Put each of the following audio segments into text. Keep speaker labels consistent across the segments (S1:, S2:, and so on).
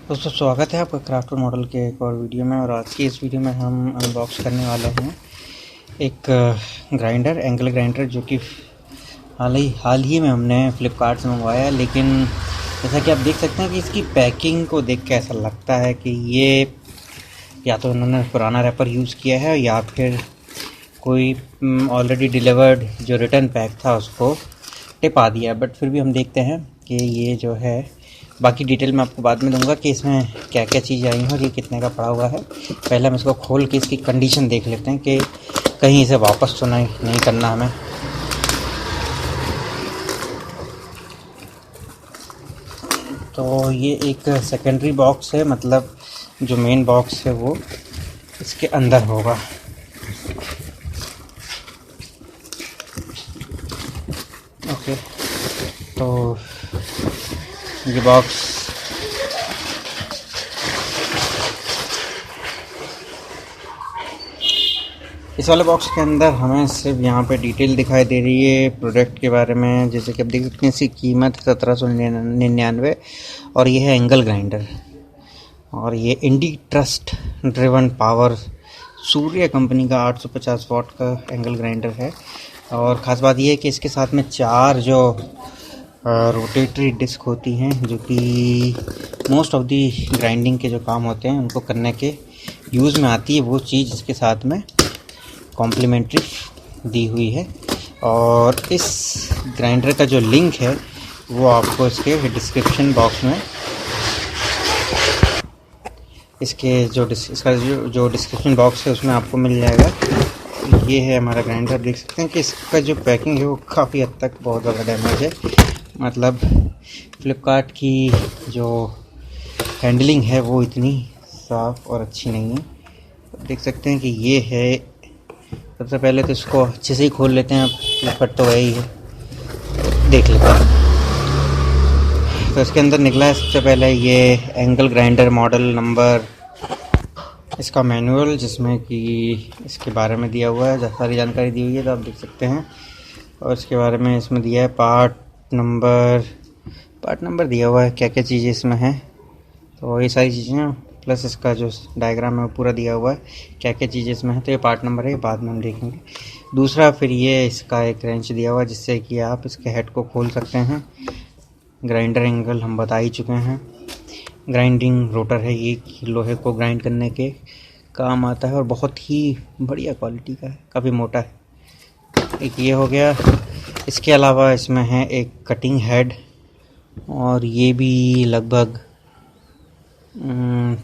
S1: दोस्तों स्वागत है आपका क्राफ्ट मॉडल के एक और वीडियो में। और आज की इस वीडियो में हम अनबॉक्स करने वाले हैं एक ग्राइंडर, एंगल ग्राइंडर, जो कि हाल ही में हमने फ्लिपकार्ट से मंगवाया है। लेकिन जैसा कि आप देख सकते हैं कि इसकी पैकिंग को देख के ऐसा लगता है कि ये या तो उन्होंने पुराना रैपर यूज़ किया है या फिर कोई ऑलरेडी डिलीवर्ड जो रिटर्न पैक था उसको टिपा दिया। बट फिर भी हम देखते हैं कि ये जो है, बाकी डिटेल मैं आपको बाद में दूंगा कि इसमें क्या क्या चीज़ आई है और ये कितने का पड़ा हुआ है। पहले हम इसको खोल के इसकी कंडीशन देख लेते हैं कि कहीं इसे वापस तो नहीं करना हमें। तो ये एक सेकेंडरी बॉक्स है, मतलब जो मेन बॉक्स है वो इसके अंदर होगा। ओके, तो ये बॉक्स इस वाले बॉक्स के अंदर हमें सिर्फ यहाँ पे डिटेल दिखाई दे रही है प्रोडक्ट के बारे में। जैसे कि आप देख सकते हैं इसकी कीमत 1799 और ये है एंगल ग्राइंडर। और ये इंडी ट्रस्ट ड्रिवन पावर सूर्य कंपनी का 850 वाट का एंगल ग्राइंडर है। और ख़ास बात ये है कि इसके साथ में 4 जो रोटेटरी डिस्क होती हैं, जो कि मोस्ट ऑफ दी ग्राइंडिंग के जो काम होते हैं उनको करने के यूज़ में आती है, वो चीज़ इसके साथ में कॉम्प्लीमेंट्री दी हुई है। और इस ग्राइंडर का जो लिंक है वो आपको इसके डिस्क्रिप्शन बॉक्स में इसका जो डिस्क्रिप्शन बॉक्स है उसमें आपको मिल जाएगा। ये है हमारा ग्राइंडर। आप देख सकते हैं कि इसका जो पैकिंग है वो काफ़ी हद तक बहुत ज़्यादा डैमेज है। मतलब फ्लिपकार्ट की जो हैंडलिंग है वो इतनी साफ़ और अच्छी नहीं है। देख सकते हैं कि ये है। सबसे पहले तो इसको अच्छे से ही खोल लेते हैं। अब फ्लिपकार्ट तो वही है, देख लेते हैं। तो इसके अंदर निकला है सबसे पहले ये एंगल ग्राइंडर मॉडल नंबर, इसका मैनुअल, जिसमें कि इसके बारे में दिया हुआ है, सारी जानकारी दी हुई है, तो आप देख सकते हैं। और इसके बारे में इसमें दिया है पार्ट नंबर दिया हुआ है, क्या क्या चीज़ें इसमें हैं। तो ये सारी चीज़ें प्लस इसका जो डायग्राम है वो पूरा दिया हुआ है, क्या क्या चीज़ें इसमें है। तो ये पार्ट नंबर है, बाद में हम देखेंगे। दूसरा फिर ये इसका एक रेंच दिया हुआ है जिससे कि आप इसके हेड को खोल सकते हैं। ग्राइंडर एंगल हम बता ही चुके हैं। ग्राइंडिंग रोटर है, ये लोहे को ग्राइंड करने के काम आता है और बहुत ही बढ़िया क्वालिटी का है, काफ़ी मोटा है। एक ये हो गया। इसके अलावा इसमें है एक कटिंग हेड, और ये भी लगभग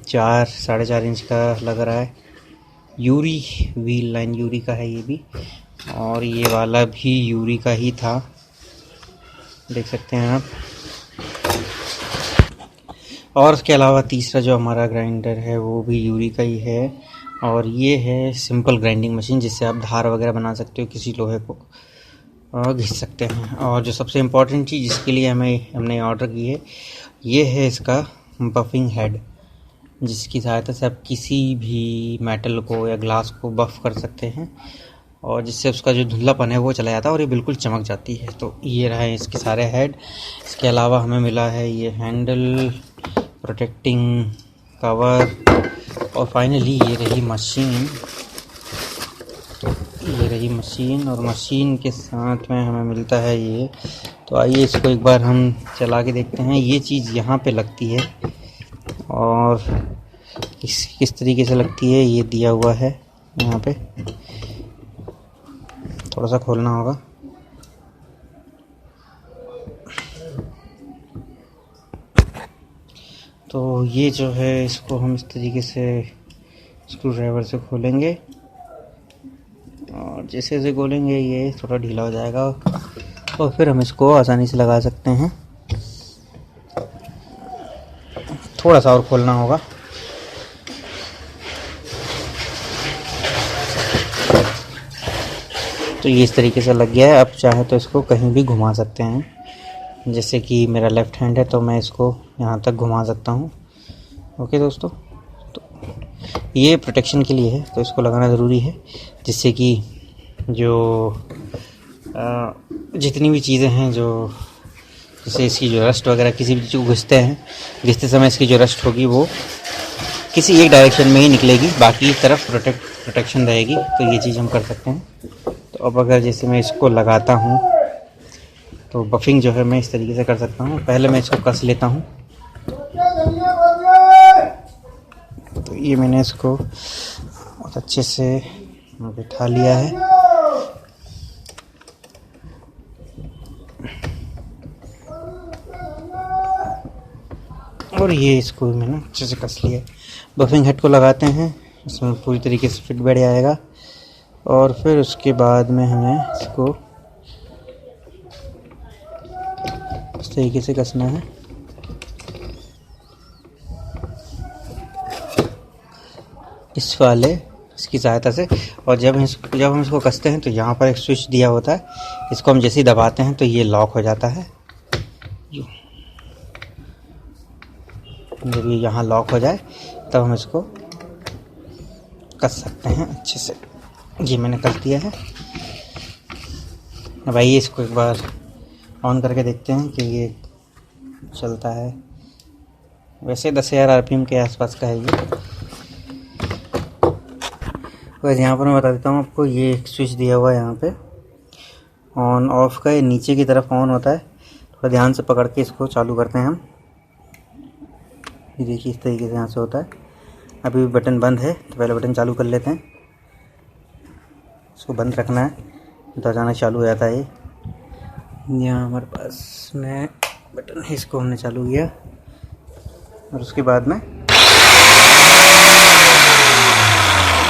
S1: 4-4.5 इंच का लग रहा है। यूरी व्हील लाइन यूरी का है ये भी, और ये वाला भी यूरी का ही था, देख सकते हैं आप। और इसके अलावा तीसरा जो हमारा ग्राइंडर है वो भी यूरी का ही है, और ये है सिंपल ग्राइंडिंग मशीन, जिससे आप धार वगैरह बना सकते हो, किसी लोहे को घिस सकते हैं। और जो सबसे इम्पॉर्टेंट चीज़ जिसके लिए हमने ऑर्डर की है, ये है इसका बफिंग हेड, जिसकी सहायता से आप किसी भी मेटल को या ग्लास को बफ़ कर सकते हैं, और जिससे उसका जो धुंधलापन है वो चला जाता है और ये बिल्कुल चमक जाती है। तो ये रहे इसके सारे हेड। इसके अलावा हमें मिला है ये हैंडल, प्रोटेक्टिंग कवर, और फाइनली ये रही मशीन। और मशीन के साथ में हमें मिलता है ये। तो आइए इसको एक बार हम चला के देखते हैं। ये चीज़ यहाँ पे लगती है, और किस तरीके से लगती है ये दिया हुआ है यहाँ पे। थोड़ा सा खोलना होगा। तो ये जो है, इसको हम इस तरीके से स्क्रू ड्राइवर से खोलेंगे, और जैसे जैसे खोलेंगे ये थोड़ा ढीला हो जाएगा, और फिर हम इसको आसानी से लगा सकते हैं। थोड़ा सा और खोलना होगा। तो ये इस तरीके से लग गया है। अब चाहे तो इसको कहीं भी घुमा सकते हैं। जैसे कि मेरा लेफ़्ट हैंड है तो मैं इसको यहाँ तक घुमा सकता हूँ। ओके दोस्तों, तो ये प्रोटेक्शन के लिए है, तो इसको लगाना ज़रूरी है, जिससे कि जो जितनी भी चीज़ें हैं जो जैसे इसकी जो रस्ट वगैरह किसी भी चीज़ को घिसते समय इसकी जो रस्ट होगी वो किसी एक डायरेक्शन में ही निकलेगी, बाकी तरफ प्रोटेक्शन रहेगी। तो ये चीज़ हम कर सकते हैं। तो अब अगर जैसे मैं इसको लगाता हूँ तो बफिंग जो है मैं इस तरीके से कर सकता हूँ। पहले मैं इसको कस लेता हूँ। तो ये मैंने इसको बहुत अच्छे से बिठा लिया है। और ये इसको मैंने अच्छे से कस लिया। बफिंग हेड को लगाते हैं, इसमें पूरी तरीके से फिट बैठ जाएगा। और फिर उसके बाद में हमें इसको इस तरीके से कसना है। इसकी सहायता से। और जब हम इसको कसते हैं तो यहाँ पर एक स्विच दिया होता है, इसको हम जैसे ही दबाते हैं तो ये लॉक हो जाता है। जब ये यहाँ लॉक हो जाए तब हम इसको कस सकते हैं अच्छे से। ये मैंने कस दिया है। अब आइए इसको एक बार ऑन करके देखते हैं कि ये चलता है। वैसे 10,000 RPM के आसपास का है ये। बस यहाँ पर मैं बता देता हूँ आपको, ये एक स्विच दिया हुआ है यहाँ पे ऑन ऑफ का। ये नीचे की तरफ ऑन होता है। थोड़ा ध्यान से पकड़ के इसको चालू करते हैं हम। ये देखिए इस तरीके से यहाँ से होता है। अभी बटन बंद है तो पहले बटन चालू कर लेते हैं। इसको बंद रखना है तो अचानक चालू हो जाता है। ये यहाँ हमारे पास में बटन है, इसको हमने चालू किया और उसके बाद में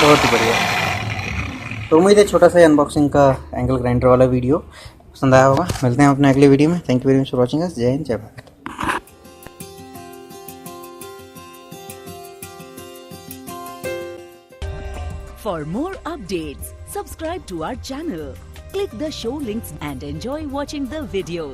S1: बहुत ही बढ़िया। तो उम्मीद है छोटा सा अनबॉक्सिंग का एंगल ग्राइंडर वाला वीडियो पसंद आया होगा। मिलते हैं अपने अगले वीडियो में। Thank you very much for watching us. जय हिंद, जय Bharat.
S2: For more updates, subscribe to our channel, click the show links and enjoy watching the video.